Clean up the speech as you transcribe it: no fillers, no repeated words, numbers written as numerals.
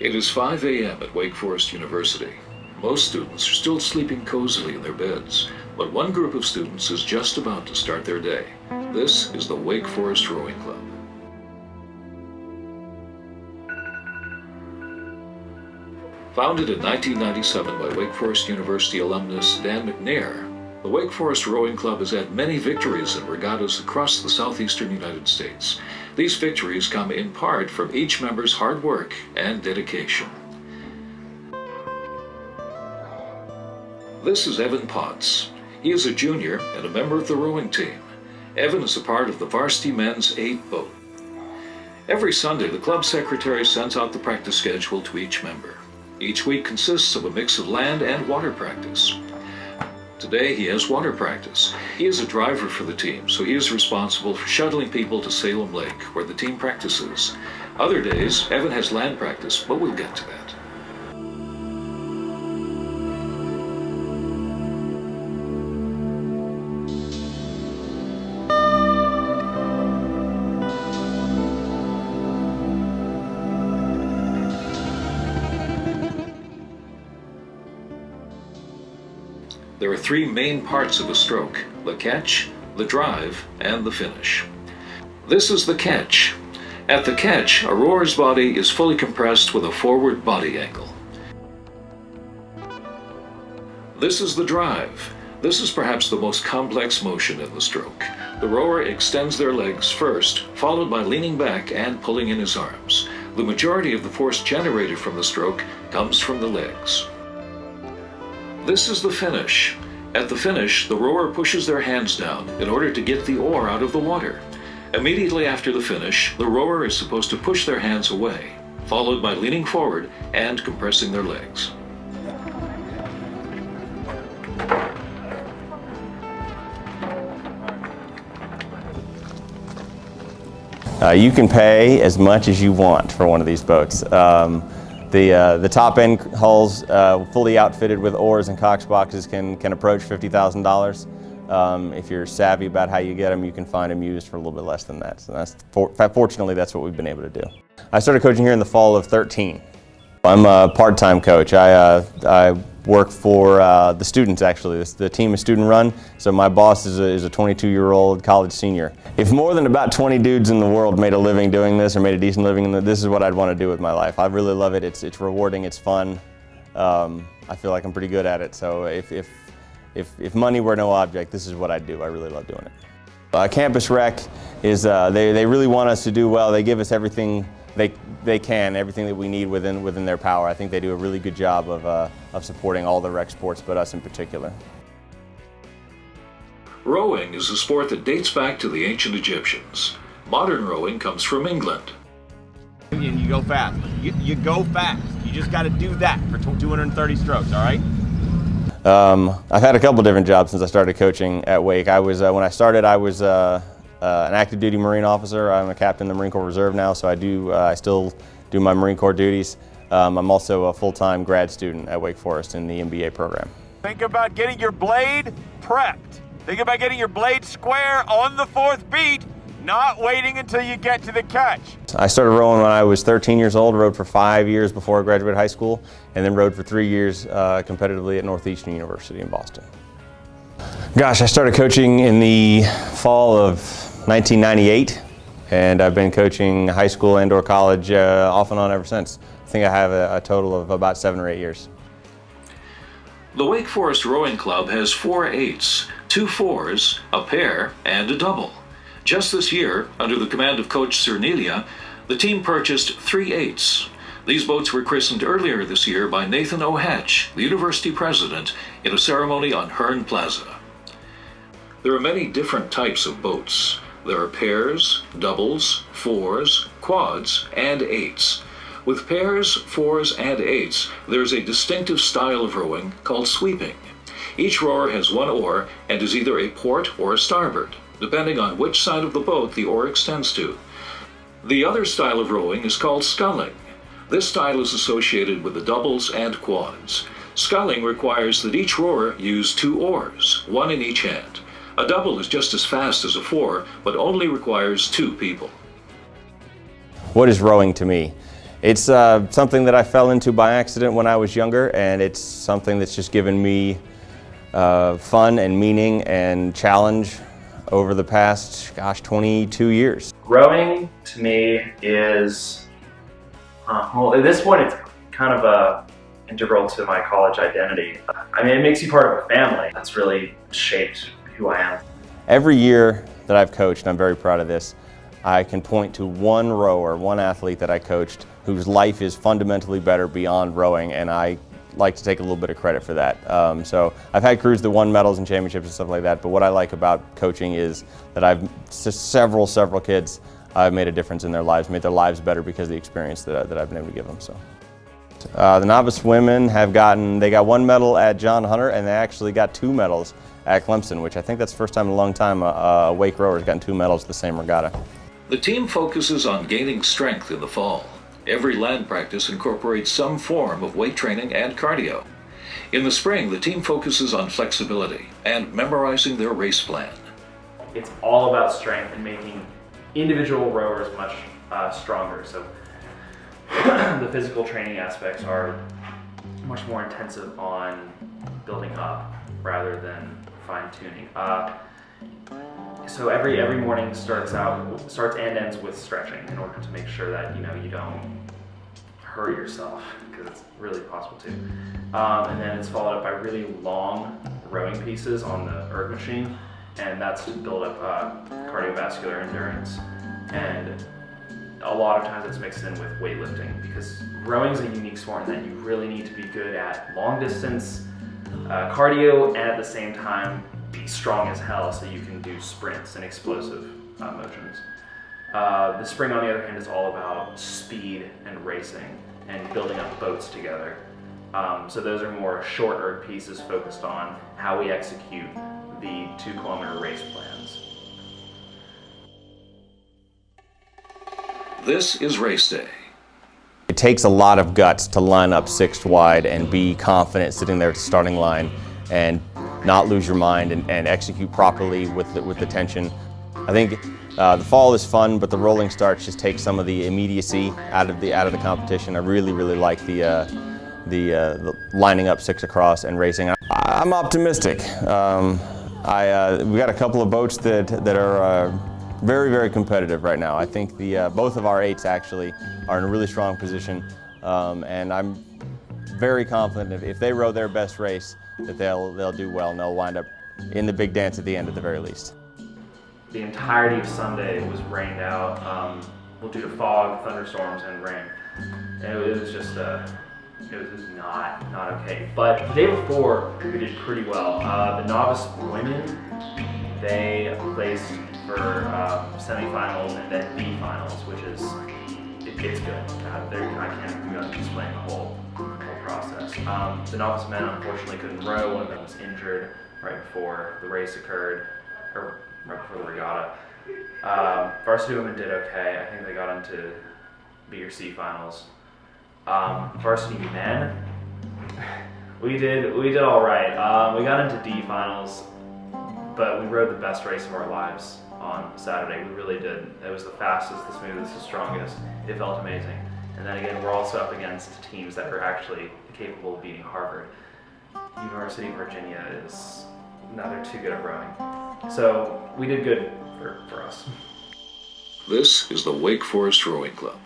It is 5 a.m. at Wake Forest University. Most students are still sleeping cozily in their beds, but one group of students is just about to start their day. This is the Wake Forest Rowing Club. Founded in 1997 by Wake Forest University alumnus Dan McNair, the Wake Forest Rowing Club has had many victories in regattas across the Southeastern United States. These victories come in part from each member's hard work and dedication. This is Evan Potts. He is a junior and a member of the rowing team. Evan is a part of the varsity men's 8 boat. Every Sunday, the club secretary sends out the practice schedule to each member. Each week consists of a mix of land and water practice. Today he has water practice. He is a driver for the team, so he is responsible for shuttling people to Salem Lake, where the team practices. Other days, Evan has land practice, but we'll get to that. There are 3 main parts of a stroke: the catch, the drive, and the finish. This is the catch. At the catch, a rower's body is fully compressed with a forward body angle. This is the drive. This is perhaps the most complex motion in the stroke. The rower extends their legs first, followed by leaning back and pulling in his arms. The majority of the force generated from the stroke comes from the legs. This is the finish. At the finish, the rower pushes their hands down in order to get the oar out of the water. Immediately after the finish, the rower is supposed to push their hands away, followed by leaning forward and compressing their legs. You can pay as much as you want for one of these boats. The top end hulls, fully outfitted with oars and cox boxes, can approach $50,000. If you're savvy about how you get them, you can find them used for a little bit less than that. So fortunately, that's what we've been able to do. I started coaching here in the fall of 13. I'm a part-time coach. I work for the students, actually. The team is student run, so my boss is a 22-year-old college senior. If more than about 20 dudes in the world made a living doing this, or made a decent living, this is what I'd want to do with my life. I really love it. It's rewarding, it's fun. I feel like I'm pretty good at it, so if money were no object, this is what I'd do. I really love doing it. Campus Rec is, they really want us to do well. They give us everything they can, everything that we need within their power. I think they do a really good job of supporting all the rec sports, but us in particular. Rowing is a sport that dates back to the ancient Egyptians. Modern rowing comes from England. And you go fast. You go fast. You just got to do that for 230 strokes, all right? I've had a couple different jobs since I started coaching at Wake. When I started, I was an active duty Marine officer. I'm a captain in the Marine Corps Reserve now, so I still do my Marine Corps duties. I'm also a full-time grad student at Wake Forest in the MBA program. Think about getting your blade prepped. Think about getting your blade square on the 4th beat, not waiting until you get to the catch. I started rowing when I was 13 years old, rowed for 5 years before I graduated high school, and then rowed for 3 years competitively at Northeastern University in Boston. Gosh, I started coaching in the fall of 1998, and I've been coaching high school and/or college off and on ever since. I think I have a total of about 7 or 8 years. The Wake Forest Rowing Club has 4 8s, 2 4s, a pair, and a double. Just this year, under the command of Coach Cernelia, the team purchased 3 8s. These boats were christened earlier this year by Nathan O. Hatch, the university president, in a ceremony on Hearn Plaza. There are many different types of boats. There are pairs, doubles, 4s, quads, and 8s. With pairs, 4s, and 8s, there's a distinctive style of rowing called sweeping. Each rower has 1 oar and is either a port or a starboard, depending on which side of the boat the oar extends to. The other style of rowing is called sculling. This style is associated with the doubles and quads. Sculling requires that each rower use 2 oars, 1 in each hand. A double is just as fast as a 4, but only requires 2 people. What is rowing to me? It's something that I fell into by accident when I was younger, and it's something that's just given me fun and meaning and challenge over the past, 22 years. Rowing to me is, well, at this point it's kind of integral to my college identity. I mean, it makes you part of a family. That's really shaped who I am. Every year that I've coached, and I'm very proud of this, I can point to one rower, one athlete that I coached whose life is fundamentally better beyond rowing, and I like to take a little bit of credit for that. So I've had crews that won medals and championships and stuff like that, but what I like about coaching is that I've several kids, I've made a difference in their lives, made their lives better because of the experience that I've been able to give them. So the novice women they got one medal at John Hunter, and they actually got 2 medals at Clemson, which I think that's the first time in a long time a wake rower has gotten 2 medals at the same regatta. The team focuses on gaining strength in the fall. Every land practice incorporates some form of weight training and cardio. In the spring, the team focuses on flexibility and memorizing their race plan. It's all about strength and making individual rowers much stronger. So the physical training aspects are much more intensive on building up rather than fine-tuning. So every morning starts and ends with stretching in order to make sure that you don't hurt yourself, because it's really possible to. And then it's followed up by really long rowing pieces on the erg machine, and that's to build up cardiovascular endurance. And a lot of times it's mixed in with weightlifting, because rowing is a unique sport in that you really need to be good at long distance cardio and at the same time be strong as hell so you can do sprints and explosive motions. The spring, on the other hand, is all about speed and racing and building up boats together. So those are more short erg pieces focused on how we execute the 2-kilometer race plans. This is race day. It takes a lot of guts to line up 6th wide and be confident sitting there at the starting line and not lose your mind and execute properly with the tension. I think the fall is fun, but the rolling starts just take some of the immediacy out of the competition. I really like the lining up 6 across and racing. I'm optimistic. We got a couple of boats that are very competitive right now. I think both of our 8s actually are in a really strong position, and I'm very confident if they row their best race that they'll do well and they'll wind up in the big dance at the end at the very least. The entirety of Sunday was rained out, due to fog, thunderstorms, and rain. And it was just not okay. But the day before, we did pretty well. The novice women, they placed for semifinals and then B finals, which is it's good. I can't explain the whole process. The novice men unfortunately couldn't row. One of them was injured right before the race occurred, or right before the regatta. Varsity women did okay. I think they got into B or C finals. Varsity men, we did all right. We got into D finals, but we rode the best race of our lives on Saturday. We really did. It was the fastest, the smoothest, the strongest. It felt amazing. And then again, we're also up against teams that are actually capable of beating Harvard. University of Virginia is they're too good at rowing. So we did good for us. This is the Wake Forest Rowing Club.